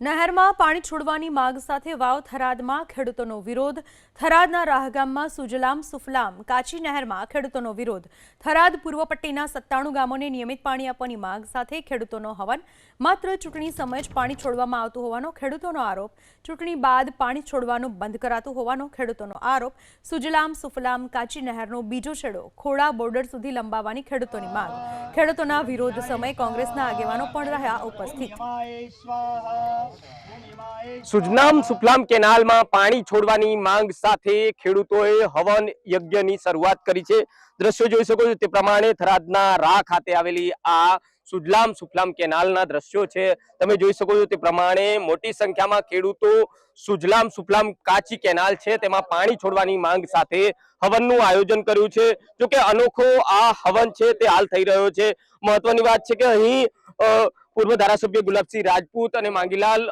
નહેરમાં પાણી છોડવાની માંગ સાથે વાવ થરાદમાં ખેડૂતોનો વિરોધ. થરાદના રાહગામમાં સુજલામ સુફલામ કાચી નહેરમાં ખેડૂતોનો વિરોધ. થરાદ પૂર્વ પટ્ટીના 97 ગામોને નિયમિત પાણી આપવાની માંગ સાથે ખેડૂતોનો હવન. માત્ર ચૂંટણી સમયે જ પાણી છોડવામાં આવતું હોવાનો ખેડૂતોનો આરોપ. ચૂંટણી બાદ પાણી છોડવાનું બંધ કરાતું હોવાનો ખેડૂતોનો આરોપ. સુજલામ સુફલામ કાચી નહેરનો બીજો છેડો ખોડા બોર્ડર સુધી લંબાવવાની ખેડૂતોની માંગ. ખેડૂતોના વિરોધ સમયે કોંગ્રેસના આગેવાનો પણ રહ્યા ઉપસ્થિત. સુજલામ સુફલામ કેનાલમાં પાણી છોડવાની માંગ સાથે ખેડૂતોએ હવન યજ્ઞની શરૂઆત કરી છે. દ્રશ્યો જોઈ શકો છો તે પ્રમાણે થરાદના રા ખાતે આવેલી આ સુજલામ સુફલામ કેનાલના દ્રશ્યો છે. તમે જોઈ શકો છો તે પ્રમાણે મોટી સંખ્યામાં ખેડૂતો સુજલામ સુફલામ કાચી કેનાલ છે તેમાં પાણી છોડવાની માંગ સાથે હવનનું આયોજન કર્યું છે. જો કે અનોખો આ હવન છે તે હાલ થઈ રહ્યો છે. મહત્વની વાત છે કે અહીં પૂર્વ ધારાસભ્ય ગુલાબસિંહ રાજપૂત અને માંગીલાલ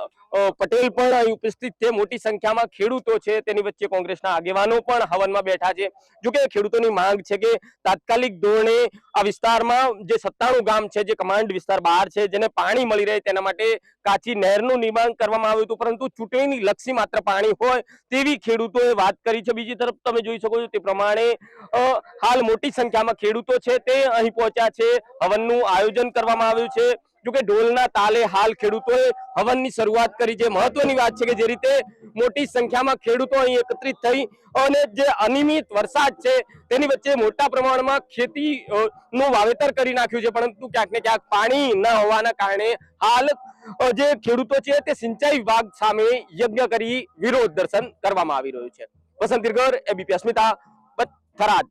પટેલ પણ અહીં ઉપસ્થિત છે. મોટી સંખ્યામાં ખેડૂતો છે તેની વચ્ચે કોંગ્રેસના આગેવાનો પણ હવનમાં બેઠા છે. જો કે ખેડૂતોની માંગ છે કે તાત્કાલિક ધોરણે આ વિસ્તારમાં જે 97 ગામ છે જે કમાન્ડ વિસ્તાર બહાર છે જેને પાણી મળી રહે તેના માટે કાચી નહેરનું નિર્માણ કરવામાં આવ્યું હતું, પરંતુ ચૂંટણી લક્ષી માત્ર પાણી હોય તેવી ખેડૂતોએ વાત કરી છે. બીજી તરફ તમે જોઈ શકો છો તે પ્રમાણે હાલ મોટી સંખ્યામાં ખેડૂતો છે તે અહીં પહોંચ્યા છે. હવનનું આયોજન કરવામાં આવ્યું છે. જો કે ઢોલના તાલે હાલ ખેડૂતોએ હવનની શરૂઆત કરી છે. મહત્વની વાત છે કે જે રીતે મોટી સંખ્યામાં ખેડૂતો અહીં એકત્રિત થઈ અને જે અનિયમિત વરસાદ છે તેની વચ્ચે મોટા પ્રમાણમાં ખેતી નું વાવેતર કરી નાખ્યું છે, પરંતુ ક્યાંક ને ક્યાંક પાણી ન હોવાના કારણે હાલ જે ખેડૂતો છે તે સિંચાઈ વિભાગ સામે યજ્ઞ કરી વિરોધ દર્શન કરવામાં આવી રહ્યું છે. વસંત દિરગર, એબીપી અસ્મિતા, થરાદ.